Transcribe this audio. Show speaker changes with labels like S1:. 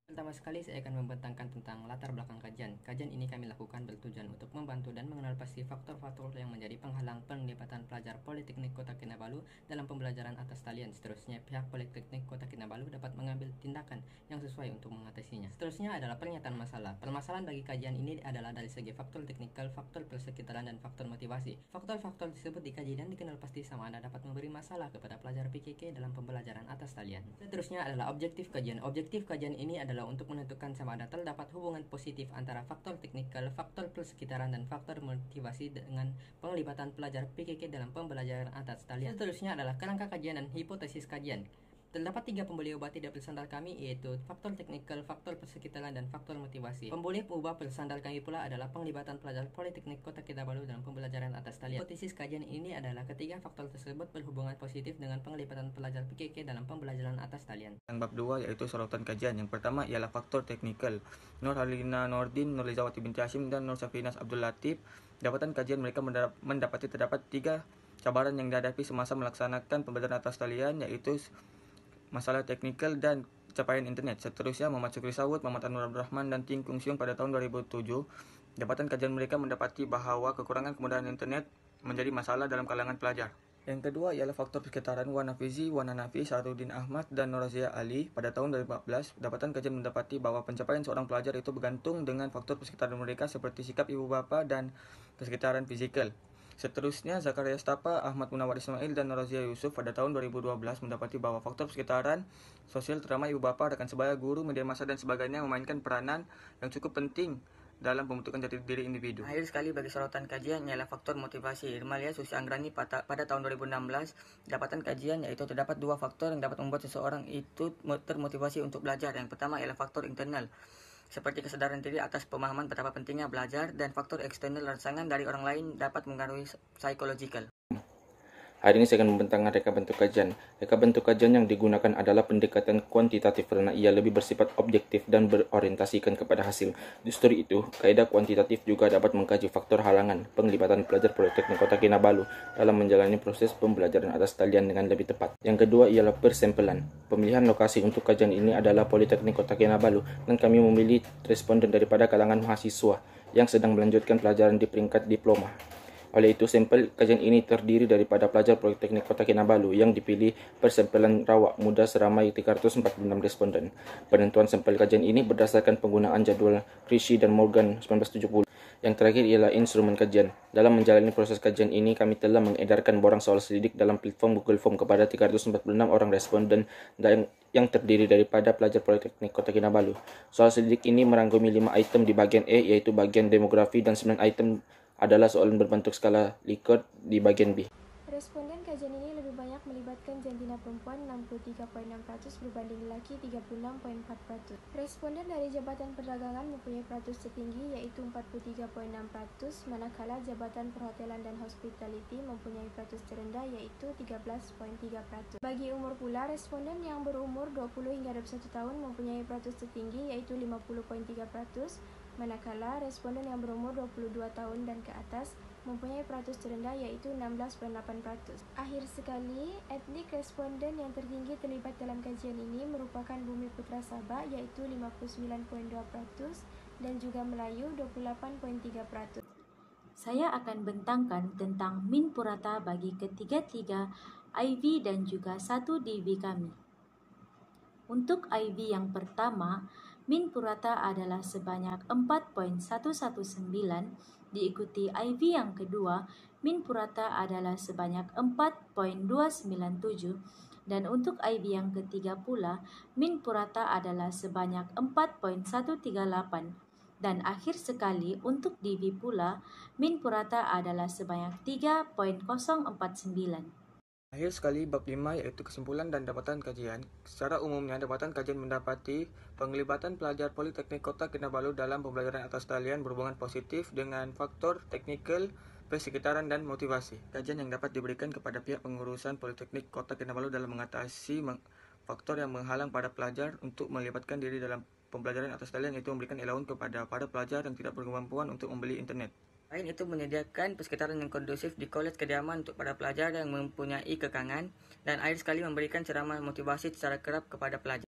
S1: Pertama sekali saya akan membentangkan tentang latar belakang kajian. Kajian ini kami lakukan bertujuan untuk membantu dan mengenal pasti faktor-faktor yang menjadi penghalang penglibatan pelajar Politeknik Kota Kinabalu dalam pembelajaran atas talian. Seterusnya, pihak Politeknik Kota Kinabalu dapat mengambil tindakan yang sesuai untuk mengatasinya. Seterusnya adalah pernyataan masalah. Permasalahan bagi kajian ini adalah dari segi faktor teknikal, faktor persekitaran, dan faktor motivasi. Faktor-faktor tersebut dikaji dan dikenal pasti sama ada dapat memberi masalah kepada pelajar PKK dalam pembelajaran atas talian. Seterusnya adalah objektif kajian. Objektif kajian ini adalah untuk menentukan sama ada terdapat hubungan positif antara faktor teknikal, faktor persekitaran, dan faktor motivasi dengan penglibatan pelajar PKK dalam pembelajaran atas talian. Seterusnya adalah kerangka kajian dan hipotesis kajian. Terdapat 3 pembuluh ubah tidak bersandar kami, yaitu faktor teknikal, faktor persekitaran, dan faktor motivasi. Pembuluh ubah bersandar kami pula adalah penglibatan pelajar Politeknik Kota Kinabalu dalam pembelajaran atas talian. Hipotesis kajian ini adalah ketiga faktor tersebut berhubungan positif dengan penglibatan pelajar PKK dalam pembelajaran atas talian.
S2: Bab 2 yaitu sorotan kajian. Yang pertama ialah faktor teknikal. Nur Halina Nordin, Nur Lizawati binti Hashim, dan Nur Safinas Abdul Latif. Dapatan kajian mereka mendapati terdapat 3 cabaran yang dihadapi semasa melaksanakan pembelajaran atas talian, yaitu masalah teknikal dan capaian internet. Seterusnya, Muhammad Syukri Sawud, Muhammad Anwar Abdurrahman, dan Ting Kung Siung pada tahun 2007. Dapatan kajian mereka mendapati bahwa kekurangan kemudahan internet menjadi masalah dalam kalangan pelajar. Yang kedua ialah faktor persekitaran. Wan Nafizi, Wan Hanafi, Syahrudin Ahmad, dan Norazia Ali pada tahun 2014. Dapatan kajian mendapati bahwa pencapaian seorang pelajar itu bergantung dengan faktor persekitaran mereka seperti sikap ibu bapa dan persekitaran fisikal. Seterusnya, Zakaria Stapa, Ahmad Munawar Ismail, dan Norazia Yusuf pada tahun 2012 mendapati bahwa faktor persekitaran sosial terutama ibu bapa, rekan sebaya, guru, media massa, dan sebagainya memainkan peranan yang cukup penting dalam pembentukan jati diri individu. Akhir sekali bagi sorotan kajian ialah faktor motivasi. Irmalia Susi Anggrani pada tahun 2016 dapatan kajian yaitu terdapat 2 faktor yang dapat membuat seseorang itu termotivasi untuk belajar. Yang pertama ialah faktor internal, seperti kesadaran diri atas pemahaman betapa pentingnya belajar, dan faktor eksternal, rangsangan dari orang lain dapat mengaruhi psikologikal.
S3: Hari ini saya akan membentangkan reka bentuk kajian. Reka bentuk kajian yang digunakan adalah pendekatan kuantitatif karena ia lebih bersifat objektif dan berorientasikan kepada hasil. Justru itu, kaidah kuantitatif juga dapat mengkaji faktor halangan penglibatan pelajar Politeknik Kota Kinabalu dalam menjalani proses pembelajaran atas talian dengan lebih tepat. Yang kedua ialah persempelan. Pemilihan lokasi untuk kajian ini adalah Politeknik Kota Kinabalu dan kami memilih responden daripada kalangan mahasiswa yang sedang melanjutkan pelajaran di peringkat diploma. Oleh itu, sampel kajian ini terdiri daripada pelajar Politeknik Kota Kinabalu yang dipilih persempelan rawak muda seramai 346 responden. Penentuan sampel kajian ini berdasarkan penggunaan jadwal Rishi dan Morgan 1970. Yang terakhir ialah instrumen kajian. Dalam menjalani proses kajian ini, kami telah mengedarkan borang soal selidik dalam platform Google Form kepada 346 orang responden yang terdiri daripada pelajar Politeknik Kota Kinabalu. Soal selidik ini merangkumi 5 item di bagian E, yaitu bagian demografi, dan 9 item adalah soalan berbentuk skala Likert di bagian B.
S4: Responden kajian ini lebih banyak melibatkan jantina perempuan 63,6% berbanding lelaki 36,4%. Responden dari Jabatan Perdagangan mempunyai peratus tertinggi yaitu 43,6%, manakala Jabatan Perhotelan dan Hospitality mempunyai peratus terendah yaitu 13,3%. Bagi umur pula, responden yang berumur 20 hingga 21 tahun mempunyai peratus tertinggi yaitu 50,3%, manakala responden yang berumur 22 tahun dan ke atas mempunyai peratus terendah yaitu 16,8%. Akhir sekali, etnik responden yang tertinggi terlibat dalam kajian ini merupakan Bumi Putra Sabah yaitu 59,2% dan juga Melayu 28,3%.
S5: Saya akan bentangkan tentang min purata bagi ketiga-tiga IV dan juga 1 DV kami. Untuk IV yang pertama, min purata adalah sebanyak 4,119, diikuti IV yang kedua, min purata adalah sebanyak 4,297, dan untuk IV yang ketiga pula, min purata adalah sebanyak 4,138, dan akhir sekali untuk DV pula, min purata adalah sebanyak 3,049.
S2: Akhir sekali, bab 5 yaitu kesimpulan dan dapatan kajian. Secara umumnya, dapatan kajian mendapati penglibatan pelajar Politeknik Kota Kinabalu dalam pembelajaran atas talian berhubungan positif dengan faktor teknikal, persekitaran, dan motivasi. Kajian yang dapat diberikan kepada pihak pengurusan Politeknik Kota Kinabalu dalam mengatasi faktor yang menghalang pada pelajar untuk melibatkan diri dalam pembelajaran atas talian, yaitu memberikan allowance kepada para pelajar yang tidak berkemampuan untuk membeli internet. Selain itu, menyediakan persekitaran yang kondusif di kolej kediaman untuk para pelajar yang mempunyai kekangan, dan akhir sekali memberikan ceramah motivasi secara kerap kepada pelajar.